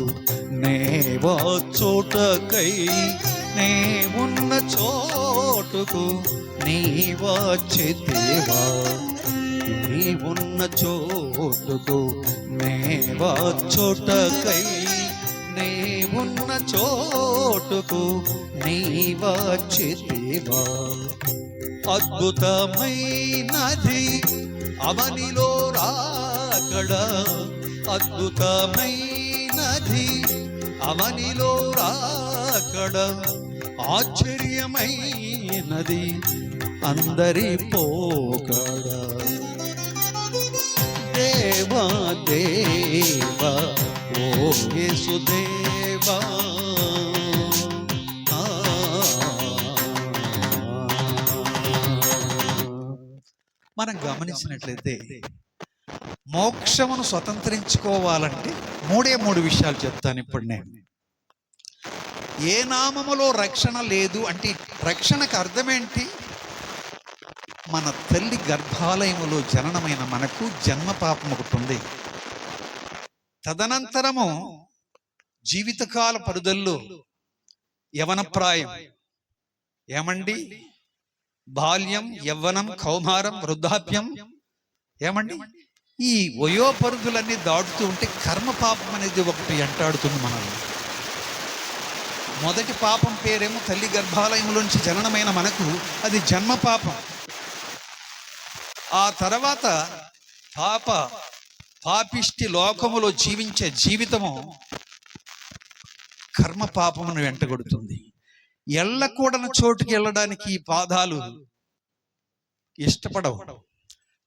నేవా చోటకై, నేవున్న చోటుకు నీవా చేతేవా, నీవున్న చోటుకు నేవా చోటకై, నీవున్న చోటుకు నీవా చేతేవా. అద్భుతమైనది అవనిలో రాకడ, అద్భుతమైనది అవనిలో రాకడ, ఆశ్చర్యమైనది అందరి పోకడ. దేవా దేవా ఓ యేసుదేవా, మనం గమనించినట్లయితే మోక్షమును స్వతంత్రించుకోవాలంటే మూడు విషయాలు చెప్తాను ఇప్పుడు నేను. ఏ నామములో రక్షణ లేదు అంటే రక్షణకు అర్థమేంటి? మన తల్లి గర్భాలయములో జననమైన మనకు జన్మ పాపం ఒకటి ఉంది. తదనంతరము జీవితకాల పరుదల్లో యవనప్రాయం, ఏమండి, బాల్యం, యవ్వనం, కౌమారం, వృద్ధాప్యం, ఏమండి, ఈ వయోపరుదులన్నీ దాటుతూ ఉంటే కర్మ పాపం అనేది ఒకటి వెంటాడుతుంది మనల్ని. మొదటి పాపం పేరేమో తల్లి గర్భాలయంలోంచి జననమైన మనకు అది జన్మ పాపం. ఆ తర్వాత పాపిష్టి లోకములో జీవించే జీవితము కర్మ పాపమును వెంటగొడుతుంది. ఎల్లకూడని చోటుకి వెళ్ళడానికి ఈ పాదాలు ఇష్టపడవు.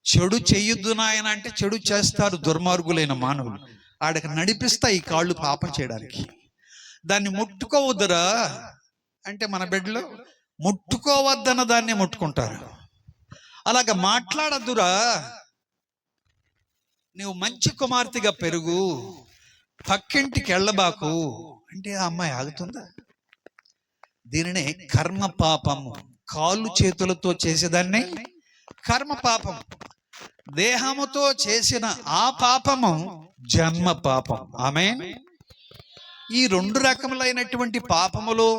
చెడు చెయ్యొద్దు నాయన అంటే చెడు చేస్తారు దుర్మార్గులైన మానవులు. ఆడకి నడిపిస్తా ఈ కాళ్ళు పాపం చేయడానికి. దాన్ని ముట్టుకోవద్దురా అంటే మన బిడ్డలు ముట్టుకోవద్దన్న దాన్ని ముట్టుకుంటారు. అలాగ మాట్లాడద్దురా, నువ్వు మంచి కుమార్తెగా పెరుగు, పక్కింటికి వెళ్ళబాకు అంటే ఆ అమ్మాయి ఆగుతుందా? దీనినే కర్మ పాపము. కాళ్ళు చేతులతో చేసేదాన్ని కర్మ పాపం. దేహముతో చేసిన ఆ పాపము జన్మ పాపం. ఆమేన్. ఈ రెండు రకములైనటువంటి పాపములో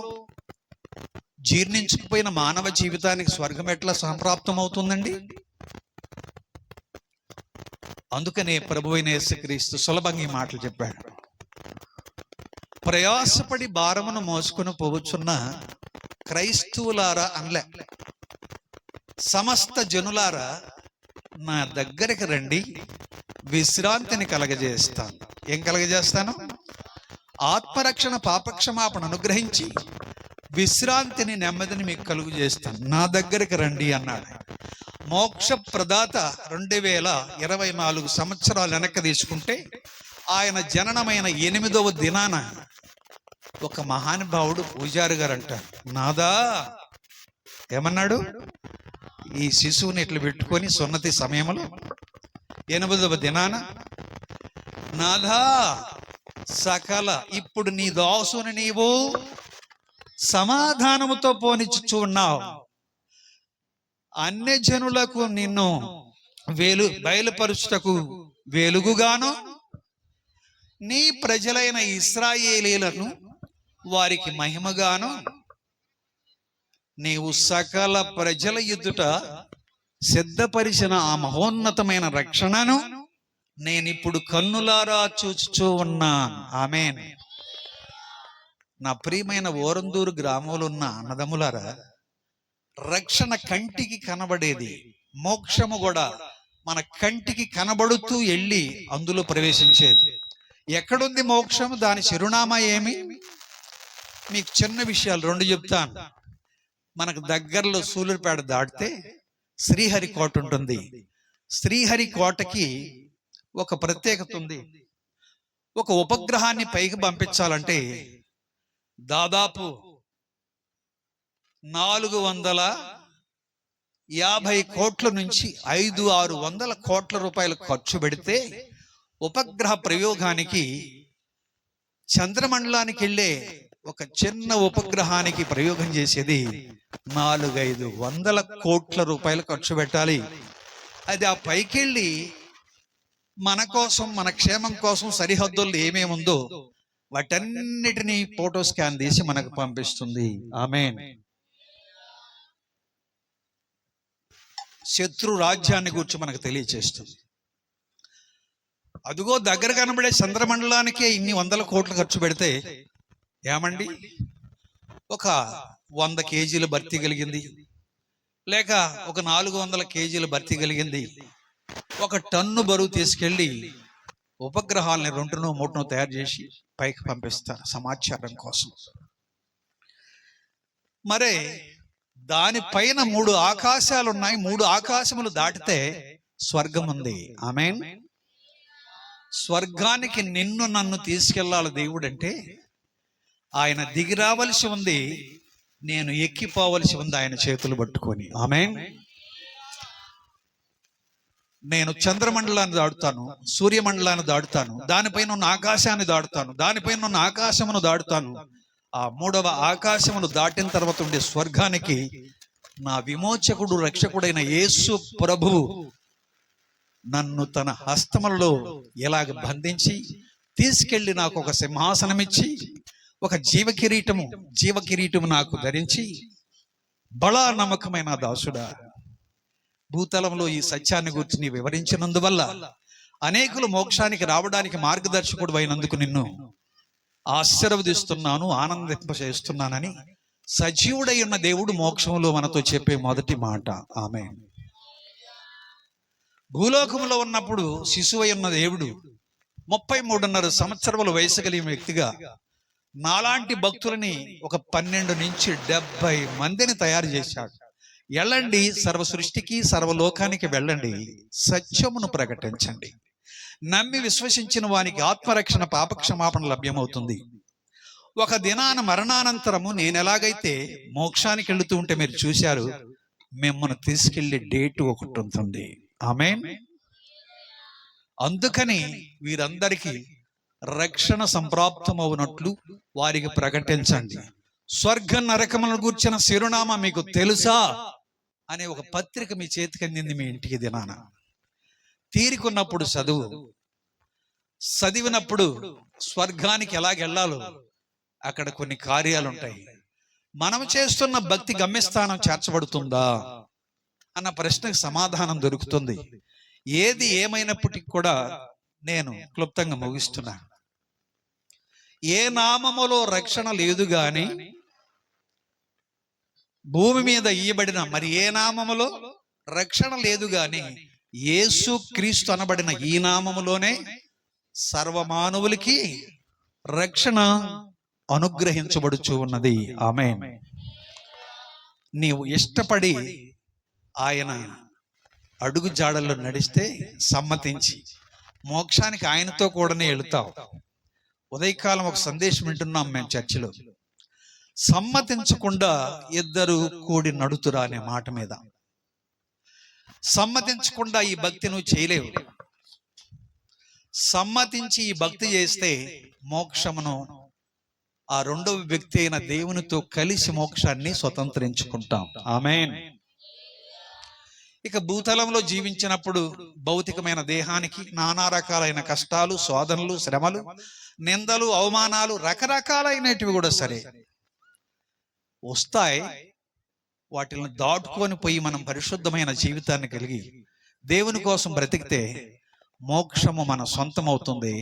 జీర్ణించుకుపోయిన మానవ జీవితానికి స్వర్గం ఎట్లా సంప్రాప్తం అవుతుందండి? అందుకనే ప్రభువైన యేసుక్రీస్తు సులభంగా ఈ మాటలు చెప్పాడు. ప్రయాసపడి భారమును మోసుకుని పోవచ్చున్న క్రైస్తవులారా అనలే, సమస్త జనులారా నా దగ్గరికి రండి, విశ్రాంతిని కలగజేస్తాను. ఏం కలగజేస్తాను? ఆత్మరక్షణ, పాపక్షమాపణ అనుగ్రహించి విశ్రాంతిని, నెమ్మదిని మీకు కలుగు చేస్తాను. నా దగ్గరికి రండి అన్నాడు. మోక్ష ప్రదాత 2024 సంవత్సరాలు వెనక్కి తీసుకుంటే ఆయన జననమైన 8వ దినాన ఒక మహానుభావుడు పూజారి గారు అంటారు, నాదా ఏమన్నాడు? ఈ శిశువుని ఇట్లా పెట్టుకొని సున్నతి సమయంలో 8వ దినాన, నాదా సకల ఇప్పుడు నీ దాసుని నీవు సమాధానముతో పోనిచ్చుచు ఉన్నావు. అన్య జనులకు నిన్ను బయలుపరుచుటకు వెలుగుగాను, నీ ప్రజలైన ఇశ్రాయేలీలను వారికి మహిమగాను నీవు సకల ప్రజల ఎదుట సిద్ధపరిచిన ఆ మహోన్నతమైన రక్షణను నేనిప్పుడు కన్నులారా చూచుచూ ఉన్నాను. ఆమేన్. నా ప్రియమైన ఓరందూరు గ్రామంలో ఉన్న అన్నదమ్ములారా, రక్షణ కంటికి కనబడేది, మోక్షము కూడా మన కంటికి కనబడుతూ వెళ్ళి అందులో ప్రవేశించేది. ఎక్కడుంది మోక్షము? దాని చిరునామా ఏమి? మీకు చిన్న విషయాలు 2 చెప్తాను. మనకు దగ్గరలో సూలూరుపేట దాటితే శ్రీహరికోట ఉంటుంది. శ్రీహరికోటకి ఒక ప్రత్యేకత ఉంది. ఒక ఉపగ్రహాన్ని పైకి పంపించాలంటే దాదాపు 450 కోట్ల నుంచి 500-600 కోట్ల రూపాయలు ఖర్చు పెడితే ఉపగ్రహ ప్రయోగానికి చంద్రమండలానికి వెళ్ళే ఒక చిన్న ఉపగ్రహానికి ప్రయోగం చేసేది 400-500 కోట్ల రూపాయలు ఖర్చు పెట్టాలి. అది ఆ పైకెళ్ళి మన కోసం, మన క్షేమం కోసం సరిహద్దుల్లో ఏమేమి ఉందో వాటన్నిటినీ ఫోటో స్కాన్ తీసి మనకు పంపిస్తుంది. ఆమేన్. శత్రు రాజ్యాన్ని గురించి మనకు తెలియచేస్తుంది. అదిగో దగ్గర కనబడే చంద్రమండలానికే ఇన్ని 100 కోట్లు ఖర్చు పెడితే ఏమండి, ఒక 100 కేజీలు భర్తీ కలిగింది, లేక ఒక 400 కేజీలు భర్తీ కలిగింది, 1 టన్ను బరువు తీసుకెళ్ళి ఉపగ్రహాలని 2-3 తయారు చేసి పైకి పంపిస్తారు సమాచారం కోసం. మరే దానిపైన 3 ఆకాశాలు ఉన్నాయి. 3 ఆకాశములు దాటితే స్వర్గం ఉంది. ఆమేన్. స్వర్గానికి నిన్ను నన్ను తీసుకెళ్లాలి దేవుడు అంటే ఆయన దిగి రావలసి ఉంది, నేను ఎక్కిపోవలసి ఉంది ఆయన చేతులు పట్టుకొని. ఆమేన్. నేను చంద్రమండలాన్ని దాడుతాను, సూర్యమండలాన్ని దాడుతాను, దానిపైన ఉన్న ఆకాశాన్ని దాడుతాను, దానిపైన ఉన్న ఆకాశమును దాడుతాను. ఆ 3వ ఆకాశమును దాటిన తర్వాత ఉండే స్వర్గానికి నా విమోచకుడు రక్షకుడైన యేసు ప్రభువు నన్ను తన హస్తములలో ఎలాగ బంధించి తీసుకెళ్లి నాకు ఒక సింహాసనం ఇచ్చి ఒక జీవ కిరీటము నాకు ధరించి, బలా నమ్మకమైన దాసుడా, భూతలంలో ఈ సత్యాన్ని గురించి నీ వివరించినందువల్ల అనేకులు మోక్షానికి రావడానికి మార్గదర్శకుడు అయినందుకు నిన్ను ఆశీర్వదిస్తున్నాను, ఆనందింపచేస్తున్నానని సజీవుడై ఉన్న దేవుడు మోక్షంలో మనతో చెప్పే మొదటి మాట. ఆమేన్. భూలోకంలో ఉన్నప్పుడు శిశువై ఉన్న దేవుడు 33.5 సంవత్సరముల వయసు కలిగిన వ్యక్తిగా నాలాంటి భక్తులని ఒక 12 నుంచి 70 మందిని తయారు చేశాడు. వెళ్ళండి, సర్వ సృష్టికి సర్వలోకానికి వెళ్ళండి, సత్యమును ప్రకటించండి, నమ్మి విశ్వసించిన వానికి ఆత్మరక్షణ పాపక్షమాపణ లభ్యమవుతుంది. ఒక దినాన మరణానంతరము నేను ఎలాగైతే మోక్షానికి వెళుతూ ఉంటే మీరు చూశారు, మిమ్మల్ని తీసుకెళ్లే డేటు ఒకటి ఉంటుంది. ఆమేన్. అందుకని వీరందరికీ రక్షణ సంప్రాప్తమవునట్లు వారికి ప్రకటించండి. స్వర్గ నరకములను గూర్చిన శిరునామా మీకు తెలుసా అనే ఒక పత్రిక మీ చేతికి అందింది మీ ఇంటికి దినాన. తీరికున్నప్పుడు చదివినప్పుడు స్వర్గానికి ఎలాగెళ్ళాలో అక్కడ కొన్ని కార్యాలు ఉంటాయి. మనం చేస్తున్న భక్తి గమ్యస్థానం చేర్చబడుతుందా అన్న ప్రశ్నకు సమాధానం దొరుకుతుంది. ఏది ఏమైనప్పటికీ కూడా నేను క్లుప్తంగా ముగిస్తున్నా. ఏ నామములో రక్షణ లేదు గాని భూమి మీద ఇయ్యబడిన మరి ఏ నామములో రక్షణ లేదు గాని యేసు క్రీస్తు అనబడిన ఈ నామములోనే సర్వమానవులకి రక్షణ అనుగ్రహించబడుచు ఉన్నది. ఆమేన్. నీవు ఇష్టపడి ఆయన అడుగు జాడల్లో నడిస్తే సమ్మతించి మోక్షానికి ఆయనతో కూడానే వెళుతావు. ఉదయకాలం ఒక సందేశం వింటున్నాం మేము చర్చిలో. సమ్మతించకుండా 2 కూడి నడుతురా అనే మాట మీద. సమ్మతించకుండా ఈ భక్తి నువ్వు చేయలేవు. సమ్మతించి ఈ భక్తి చేస్తే మోక్షమును ఆ 2వ వ్యక్తి అయిన దేవునితో కలిసి మోక్షాన్ని స్వతంత్రించుకుంటాం. ఆమేన్. ఇక భూతలంలో జీవించినప్పుడు భౌతికమైన దేహానికి నానా రకాలైన కష్టాలు, శోధనలు, శ్రమలు, నిందలు, అవమానాలు రకరకాలైనటివి కూడా సరే వస్తాయి. వాటిని దాటుకొని పోయి మనం పరిశుద్ధమైన జీవితాన్ని కలిగి దేవుని కోసం బ్రతికితే మోక్షము మన సొంతం అవుతుంది.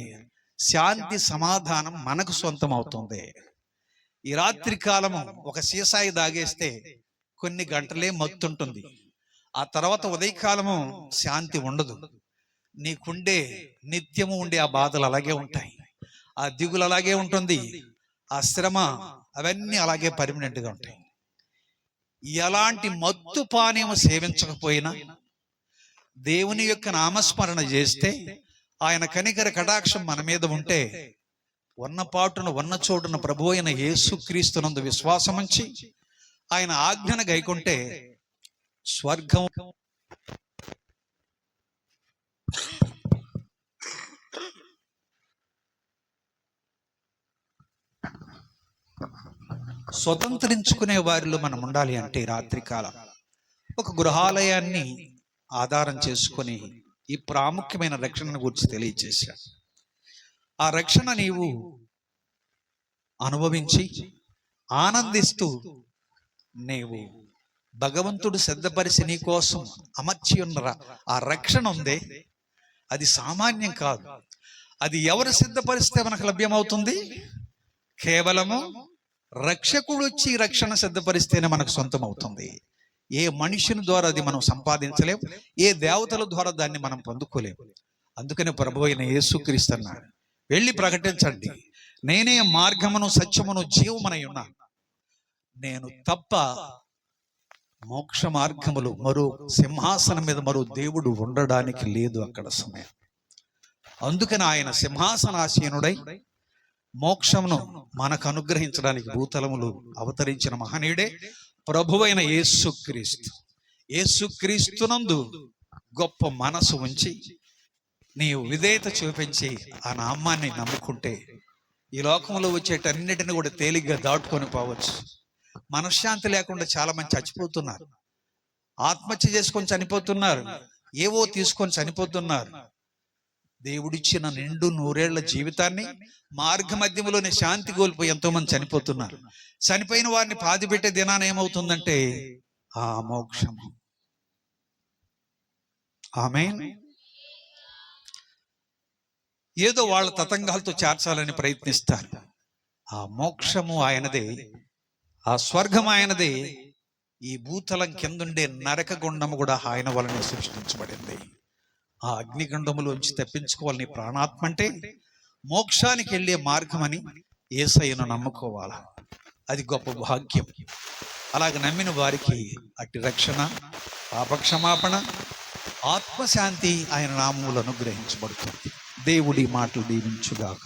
శాంతి సమాధానం మనకు సొంతం అవుతుంది. ఈ రాత్రి కాలము ఒక సీసాయి దాగేస్తే కొన్ని గంటలే మత్తుంటుంది. ఆ తర్వాత ఉదయకాలము శాంతి ఉండదు. నీకుండే నిత్యము ఉండే ఆ బాధలు అలాగే ఉంటాయి, ఆ దిగులు అలాగే ఉంటుంది, ఆ శ్రమ అవన్నీ అలాగే పర్మనెంట్గా ఉంటాయి. ఎలాంటి మత్తు పానీయం సేవించకపోయినా దేవుని యొక్క నామస్మరణ చేస్తే ఆయన కనికర కటాక్షం మన మీద ఉంటే ఉన్న పాటున ఉన్న చోటున ప్రభు అయిన యేసుక్రీస్తునందు విశ్వాసం ఉంచి ఆయన ఆజ్ఞను గైకుంటే స్వర్గం స్వతంత్రించుకునే వారిలో మనం ఉండాలి. అంటే రాత్రికాలం ఒక గృహాలయాన్ని ఆధారం చేసుకొని ఈ ప్రాముఖ్యమైన రక్షణను గురించి తెలియజేశాడు. ఆ రక్షణ నీవు అనుభవించి ఆనందిస్తూ నీవు భగవంతుడు సిద్ధపరిచి నీ కోసం అమర్చి ఉన్న ఆ రక్షణ ఉందే, అది సామాన్యం కాదు. అది ఎవరు సిద్ధపరిస్తే మనకు లభ్యమవుతుంది? కేవలము రక్షకుడు వచ్చి రక్షణ సిద్ధపరిస్తేనే మనకు సొంతం అవుతుంది. ఏ మనుషుని ద్వారా అది మనం సంపాదించలేము, ఏ దేవతల ద్వారా దాన్ని మనం పొందుకోలేము. అందుకని ప్రభు అయిన యేసుక్రీస్తు అన్నాడు, వెళ్ళి ప్రకటించండి, నేనే మార్గమును సత్యమును జీవమునై ఉన్నాను, నేను తప్ప మోక్ష మార్గములు మరో సింహాసనం మీద మరో దేవుడు ఉండడానికి లేదు అక్కడ సమయం. అందుకని ఆయన సింహాసనాసీనుడై మోక్షమును మనకు అనుగ్రహించడానికి భూతలములు అవతరించిన మహనీయుడే ప్రభువైన యేసుక్రీస్తు. యేసుక్రీస్తునందు గొప్ప మనసు ఉంచి నీవు విధేయత చూపించి ఆ నామాన్ని నమ్ముకుంటే ఈ లోకంలో వచ్చేటన్నిటిని కూడా తేలిగ్గా దాటుకొని పోవచ్చు. మనశ్శాంతి లేకుండా చాలా మంది చచ్చిపోతున్నారు, ఆత్మహత్య చేసుకొని చనిపోతున్నారు, ఏవో తీసుకొని చనిపోతున్నారు. దేవుడిచ్చిన నిండు నూరేళ్ల జీవితాన్ని మార్గ మధ్యములోనే శాంతి కోల్పోయి ఎంతో మంది చనిపోతున్నారు. చనిపోయిన వారిని పాతిపెట్టే దినాన ఏమవుతుందంటే ఆ మోక్షము. ఆమేన్. ఏదో వాళ్ళ తతంగాలతో చేర్చాలని ప్రయత్నిస్తారు. ఆ మోక్షము ఆయనదే, ఆ స్వర్గం ఆయనదే. ఈ భూతలం కిందుండే నరక గుండము కూడా ఆయన వలనే సృష్టించబడింది. ఆ అగ్నిగుండములోంచి తప్పించుకోవాలని ప్రాణాత్మ అంటే మోక్షానికి వెళ్ళే మార్గం అని యేసయ్యను నమ్ముకోవాలి. అది గొప్ప భాగ్యం. అలాగ నమ్మిన వారికి అట్టి రక్షణ, పాపక్షమాపణ, ఆత్మశాంతి ఆయన నామములు అనుగ్రహించబడుతుంది. దేవుడి మాటలు దీవించుగాక.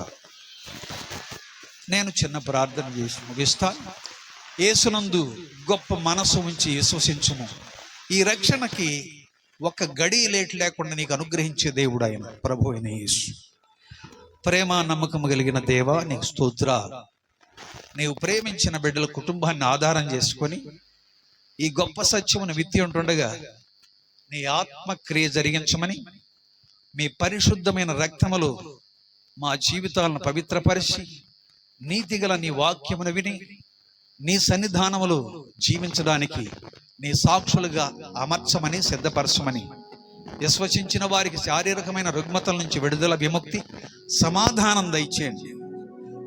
నేను చిన్న ప్రార్థన చేసి ముగిస్తాను. యేసునందు గొప్ప మనసు ఉంచి విశ్వసించుము. ఈ రక్షణకి ఒక్క గడి లేట్ లేకుండా నీకు అనుగ్రహించే దేవుడు ఆయన ప్రభు అయిన యేసు. ప్రేమ నమ్మకము కలిగిన దేవా, నీకు స్తోత్రాలు. నీవు ప్రేమించిన బిడ్డల కుటుంబాన్ని ఆధారం చేసుకొని ఈ గొప్ప సత్యమును విత్తి ఉంటుండగా నీ ఆత్మక్రియ జరిగించమని, మీ పరిశుద్ధమైన రక్తములో మా జీవితాలను పవిత్రపరిచి నీతిగల నీ వాక్యమును విని నీ సన్నిధానములో జీవించడానికి నీ సాక్షులుగా అమర్చమని, సిద్ధపరచమని, విశ్వసించిన వారికి శారీరకమైన రుగ్మతల నుంచి విడుదల, విముక్తి, సమాధానం దయచేయండి.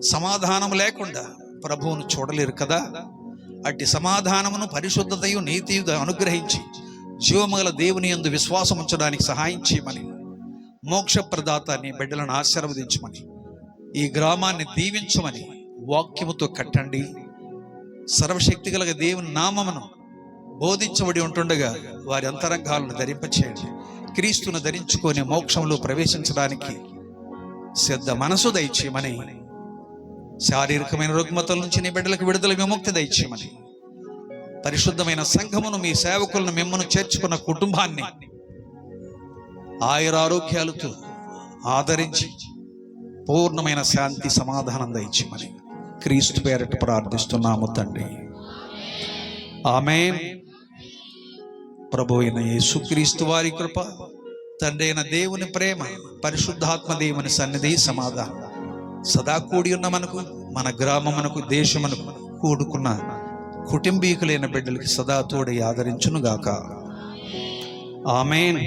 సమాధానం లేకుండా ప్రభువును చూడలేరు కదా. అట్టి సమాధానమును, పరిశుద్ధతయు, నీతియు అనుగ్రహించి జీవముగల దేవుని యందు విశ్వాసం ఉంచడానికి సహాయం చేయమని, మోక్షప్రదాత నీ బిడ్డలను ఆశీర్వదించమని, ఈ గ్రామాన్ని దీవించమని వాక్యముతో కట్టండి. సర్వశక్తి గల దేవుని నామమును బోధించబడి ఉంటుండగా వారి అంతరంగాలను ధరింపచేయండి. క్రీస్తును ధరించుకొని మోక్షంలో ప్రవేశించడానికి సిద్ధ మనసు దయచేయమని, శారీరకమైన రుగ్మతల నుంచి నీ బిడ్డలకు విడుదల, విముక్తి దయచేయమని, పరిశుద్ధమైన సంఘమును, మీ సేవకులను, మిమ్మను చేర్చుకున్న కుటుంబాన్ని ఆయురారోగ్యాలతో ఆదరించి పూర్ణమైన శాంతి, సమాధానం దయచేయమని క్రీస్తు పేరట ప్రార్థిస్తున్నాము తండ్రి. ఆమేన్. ప్రభు అయిన యేసుక్రీస్తు వారి కృప, తండ్రి అయిన దేవుని ప్రేమ, పరిశుద్ధాత్మ దేవుని సన్నిధి, సమాధానం సదా కూడి ఉన్న మనకు, మన గ్రామమునకు, దేశమునకు, కూడుకున్న కుటుంబీకులైన బిడ్డలకి సదా తోడై ఆదరించునుగాక. ఆమేన్.